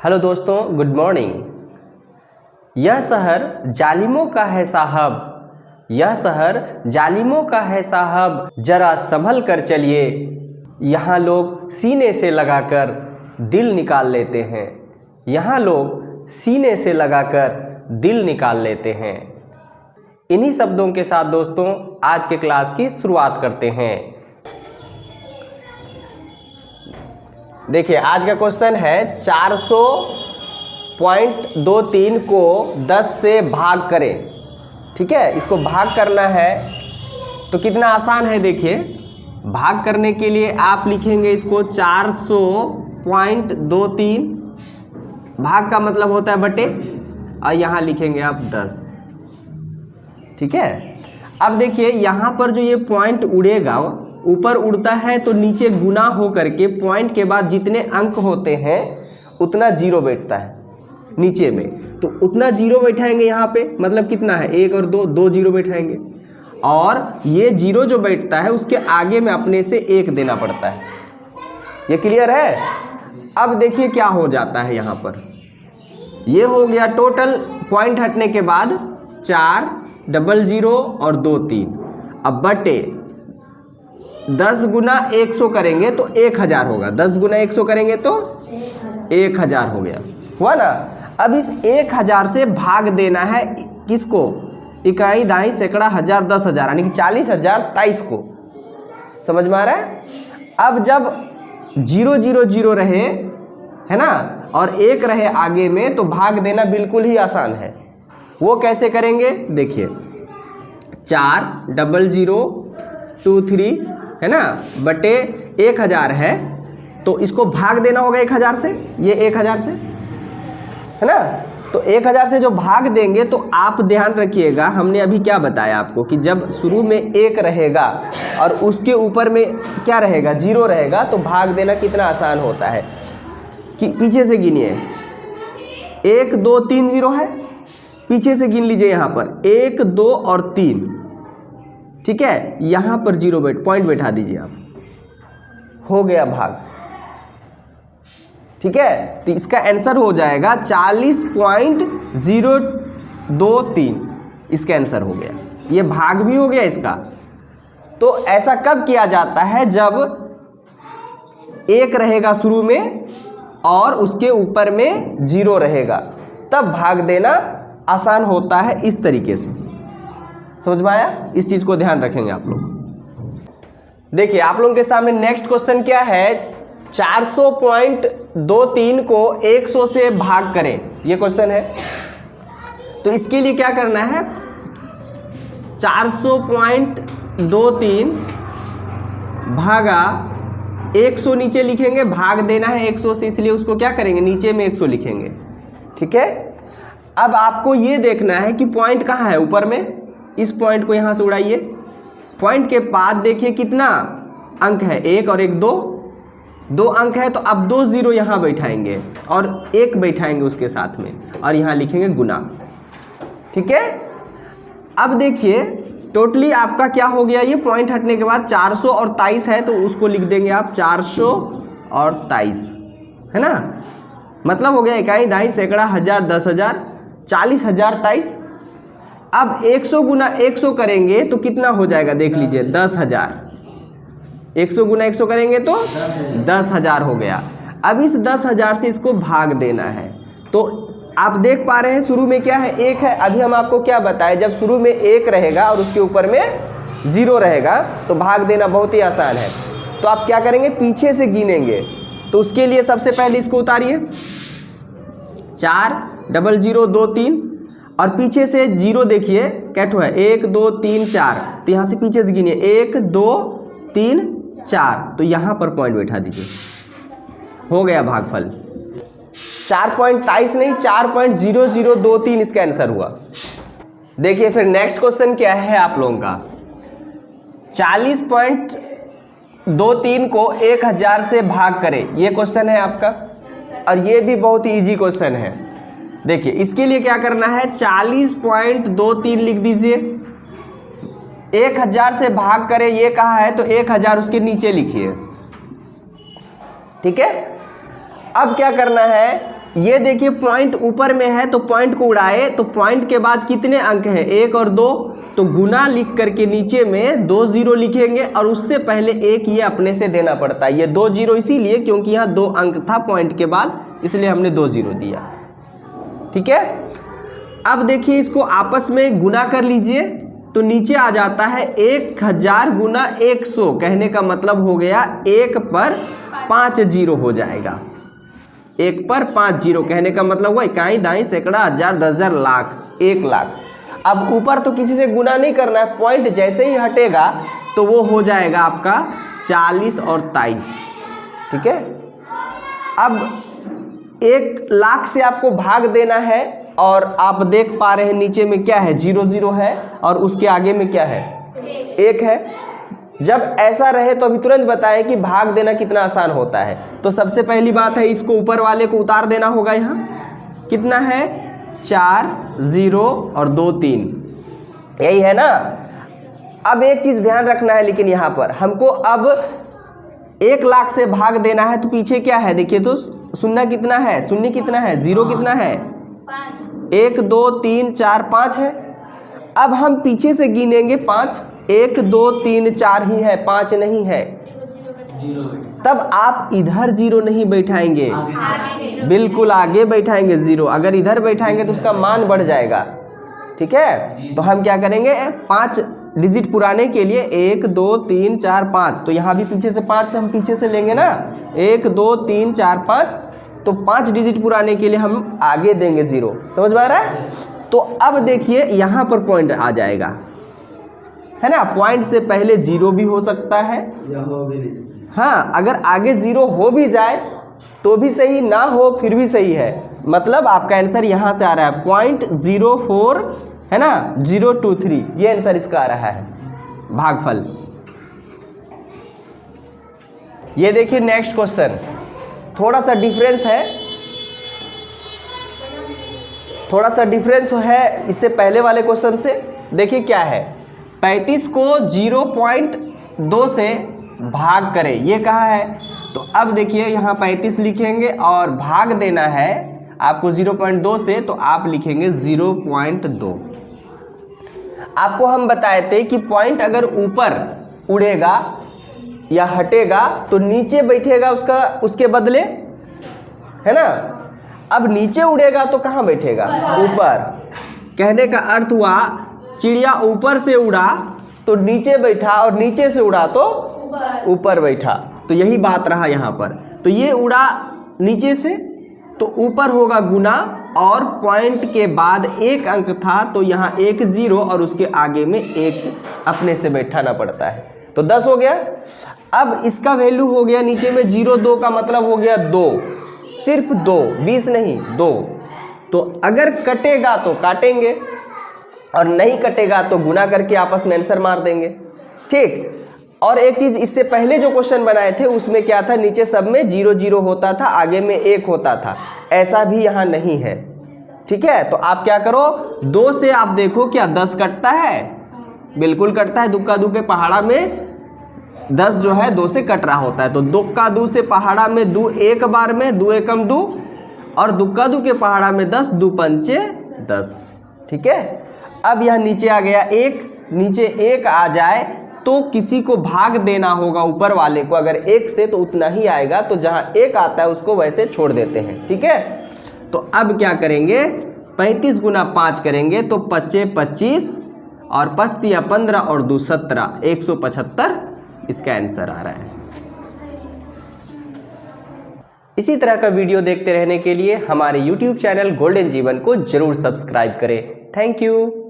Hello दोस्तों, good morning. यह शहर जालिमों का है साहब, यह शहर जालिमों का है साहब, जरा संभल कर चलिए। यहाँ लोग सीने से लगाकर दिल निकाल लेते हैं, यहाँ लोग सीने से लगाकर दिल निकाल लेते हैं। इन्हीं शब्दों के साथ दोस्तों आज के क्लास की शुरुआत करते हैं। देखिए आज का क्वेश्चन है 400.23 को 10 से भाग करें। ठीक है, इसको भाग करना है तो कितना आसान है। देखिए भाग करने के लिए आप लिखेंगे इसको 400.23, भाग का मतलब होता है बटे, और यहाँ लिखेंगे आप 10। ठीक है, अब देखिए यहाँ पर जो ये पॉइंट उड़ेगा, ऊपर उड़ता है तो नीचे गुना हो करके पॉइंट के बाद जितने अंक होते हैं उतना जीरो बैठता है नीचे में, तो उतना जीरो बैठाएंगे यहाँ पे। मतलब कितना है, 1 और 2, 2 जीरो बैठाएंगे, और ये जीरो जो बैठता है उसके आगे में अपने से 1 देना पड़ता है। ये क्लियर है। अब देखिए क्या हो जाता है, यहाँ पर ये हो गया टोटल पॉइंट हटने के बाद 4, 00 और 2 3। अब बटे 10 गुना 100 करेंगे तो 1000 होगा। 10 गुना 100 करेंगे तो 1000 हो गया, हुआ ना। अब इस 1000 से भाग देना है किसको, इकाई, दाई, सैकड़ा, हजार, 10,000, यानी कि 40,023 को। समझ में आ रहा है। अब जब 0 0 0 रहे है ना, और 1 रहे आगे में, तो भाग देना बिल्कुल ही आसान है। वो कैसे करेंगे देखिए, 4, 00, 23 है ना, बटे 1000 है, तो इसको भाग देना होगा 1000 से, ये 1000 से है ना। तो 1000 से जो भाग देंगे, तो आप ध्यान रखिएगा, हमने अभी क्या बताया आपको कि जब शुरू में 1 रहेगा और उसके ऊपर में क्या रहेगा, 0 रहेगा, तो भाग देना कितना आसान होता है कि पीछे से गिनिए, 1 2 3 0 है, पीछे से गिन लीजिए यहाँ पर 1 2 और 3। ठीक है, यहाँ पर 0 पॉइंट बैठा दीजिए आप, हो गया भाग। ठीक है, तो इसका आंसर हो जाएगा 40.023, इसका आंसर हो गया। ये भाग भी हो गया इसका। तो ऐसा कब किया जाता है, जब 1 रहेगा शुरू में और उसके ऊपर में 0 रहेगा, तब भाग देना आसान होता है। इस तरीके से समझ में आया, इस चीज को ध्यान रखेंगे आप लोग। देखिए आप लोगों के सामने नेक्स्ट क्वेश्चन क्या है, 400.23 को 100 से भाग करें, ये क्वेश्चन है। तो इसके लिए क्या करना है, 400.23 भागा 100 नीचे लिखेंगे, भाग देना है 100 से, इसलिए उसको क्या करेंगे, नीचे में 100 लिखेंगे। ठीक है, अब आपको ये देखना है कि पॉइंट कहाँ है, ऊपर में। इस पॉइंट को यहाँ से उड़ाइए, पॉइंट के बाद देखिए कितना अंक है, 1 और 1 2 अंक है, तो अब 2 0 यहाँ बैठाएंगे और 1 बैठाएंगे उसके साथ में, और यहाँ लिखेंगे गुना। ठीक है, अब देखिए टोटली आपका क्या हो गया, ये पॉइंट हटने के बाद 423 है, तो उसको लिख देंगे आप 423 है ना। मतलब हो गया इकाई, दाई, सैकड़ा, हजार, 10,000, 40,023। अब 100 गुना 100 करेंगे तो कितना हो जाएगा, देख लीजिए 10,000। 100 गुना 100 करेंगे तो 10,000 हो गया। अब इस 10,000 से इसको भाग देना है, तो आप देख पा रहे हैं शुरू में क्या है, 1 है। अभी हम आपको क्या बताएं, जब शुरू में 1 रहेगा और उसके ऊपर में 0 रहेगा, तो भाग देना बहुत ही आसान है। तो आप क्या करेंगे, पीछे से गिनेंगे। तो उसके लिए सबसे पहले इसको उतारिए, 4 00 2 3, और पीछे से 0 देखिए कैट हुआ है, 1 2 3 4, तो यहाँ से पीछे से गिनिए 1 2 3 4, तो यहाँ पर पॉइंट बैठा दीजिए, हो गया भागफल। 4.23 नहीं, 4.0023 इसका आंसर हुआ। देखिए फिर नेक्स्ट क्वेश्चन क्या है आप लोगों का, 40.23 को 1000 से भाग करें, ये क्वेश्चन है आपका, और ये भी बहुत ही इजी क्वेश्चन है। देखिए इसके लिए क्या करना है, 40.23 लिख दीजिए, 1000 से भाग करें ये कहा है, तो 1000 उसके नीचे लिखिए। ठीक है, अब क्या करना है, ये देखिए पॉइंट ऊपर में है तो पॉइंट को उड़ाए तो पॉइंट के बाद कितने अंक हैं 1 और 2, तो गुना लिख करके नीचे में 2 0 लिखेंगे और उससे पहले 1 ये अपने से देना पड़ता है। ये 2 0 इसीलिए क्योंकि यहाँ 2 अंक था पॉइंट के बाद, इसलिए हमने 2 0 दिया। ठीक है, अब देखिए इसको आपस में गुना कर लीजिए तो नीचे आ जाता है 1000 गुना 100, कहने का मतलब हो गया 1 पर 5 0 हो जाएगा। 1 पर 5 0 कहने का मतलब हुआ इकाई, दाई, सैकड़ा, हजार, 10,000, लाख, 1 लाख। अब ऊपर तो किसी से गुना नहीं करना है, पॉइंट जैसे ही हटेगा तो वो हो जाएगा आपका 40 और 23। ठीक है, अब 1 लाख से आपको भाग देना है और आप देख पा रहे हैं नीचे में क्या है 0 0 है और उसके आगे में क्या है 1 है। जब ऐसा रहे तो अभी तुरंत बताएं कि भाग देना कितना आसान होता है। तो सबसे पहली बात है इसको ऊपर वाले को उतार देना होगा। यहाँ कितना है 4 0 और 2 3, यही है ना। अब एक चीज ध्यान रखना है, लेकिन यहाँ पर हमको अब 1 लाख से भाग देना है तो पीछे क्या है देखिए तो शून्य कितना है, शून्य कितना है, 0 कितना है 1 2 3 4 5 है। अब हम पीछे से गिनेंगे 5, 1 2 3 4 ही है, 5 नहीं है। तब आप इधर 0 नहीं बैठाएंगे, बिल्कुल आगे बैठाएंगे 0। अगर इधर बैठाएंगे तो उसका मान बढ़ जाएगा। ठीक है, तो हम क्या करेंगे 5 डिजिट पुराने के लिए 1 2 3 4 5, तो यहाँ भी पीछे से 5 हम पीछे से लेंगे ना, 1 2 3 4 5, तो 5 डिजिट पुराने के लिए हम आगे देंगे 0। समझ में आ रहा है? तो अब देखिए यहाँ पर पॉइंट आ जाएगा, है ना। पॉइंट से पहले 0 भी हो सकता है या हो भी नहीं सकता। हाँ, अगर आगे 0 हो भी जाए तो भी सही, ना हो फिर भी सही है। मतलब आपका आंसर यहाँ से आ रहा है 0.04, है ना, 023, ये आंसर इसका आ रहा है भागफल। ये देखिए नेक्स्ट क्वेश्चन, थोड़ा सा डिफरेंस है, थोड़ा सा डिफरेंस है इससे पहले वाले क्वेश्चन से। देखिए क्या है, 35 को 0.2 से भाग करें, ये कहा है। तो अब देखिए यहाँ 35 लिखेंगे और भाग देना है आपको 0.2 से, तो आप लिखेंगे 0.2। आपको हम बताए थे कि पॉइंट अगर ऊपर उड़ेगा या हटेगा तो नीचे बैठेगा उसके बदले, है ना। अब नीचे उड़ेगा तो कहाँ बैठेगा, ऊपर। कहने का अर्थ हुआ चिड़िया ऊपर से उड़ा तो नीचे बैठा और नीचे से उड़ा तो ऊपर बैठा। तो यही बात रहा यहाँ पर। तो ये उड़ा नीचे से तो ऊपर होगा गुना, और पॉइंट के बाद 1 अंक था तो यहाँ 1 0 और उसके आगे में 1 अपने से बैठाना पड़ता है, तो 10 हो गया। अब इसका वैल्यू हो गया नीचे में 0 2 का मतलब हो गया 2, सिर्फ 2, 20 नहीं 2। तो अगर कटेगा तो काटेंगे और नहीं कटेगा तो गुना करके आपस में आंसर मार देंगे। ठीक, और एक चीज इससे पहले जो क्वेश्चन बनाए थे उसमें क्या था, नीचे सब में 0 0 होता था, आगे में 1 होता था। ऐसा भी यहाँ नहीं है। ठीक है, तो आप क्या करो, 2 से आप देखो क्या 10 कटता है, बिल्कुल कटता है। दुक्का दू के पहाड़ा में 10 जो है 2 से कट रहा होता है। तो दुक्का दू से पहाड़ा में 2 एक बार में, 2 एकम 2, और दुक्का दू के पहाड़ा में 10, 2 पंचे 10। ठीक है, अब यह नीचे आ गया 1, नीचे 1 आ जाए तो किसी को भाग देना होगा ऊपर वाले को। अगर 1 से तो उतना ही आएगा, तो जहाँ 1 आता है उसको वैसे छोड़ देते हैं। ठीक है, तो अब क्या करेंगे, 35 गुना 5 करेंगे तो 5 25 और 5 दिया 15 और 2 17, 175 इसका आंसर आ रहा है। इसी तरह का वीडियो देखते रहने के लिए हमारे YouTube चैनल गोल्डन जीवन को जरूर सब्सक्राइब करें। Thank you.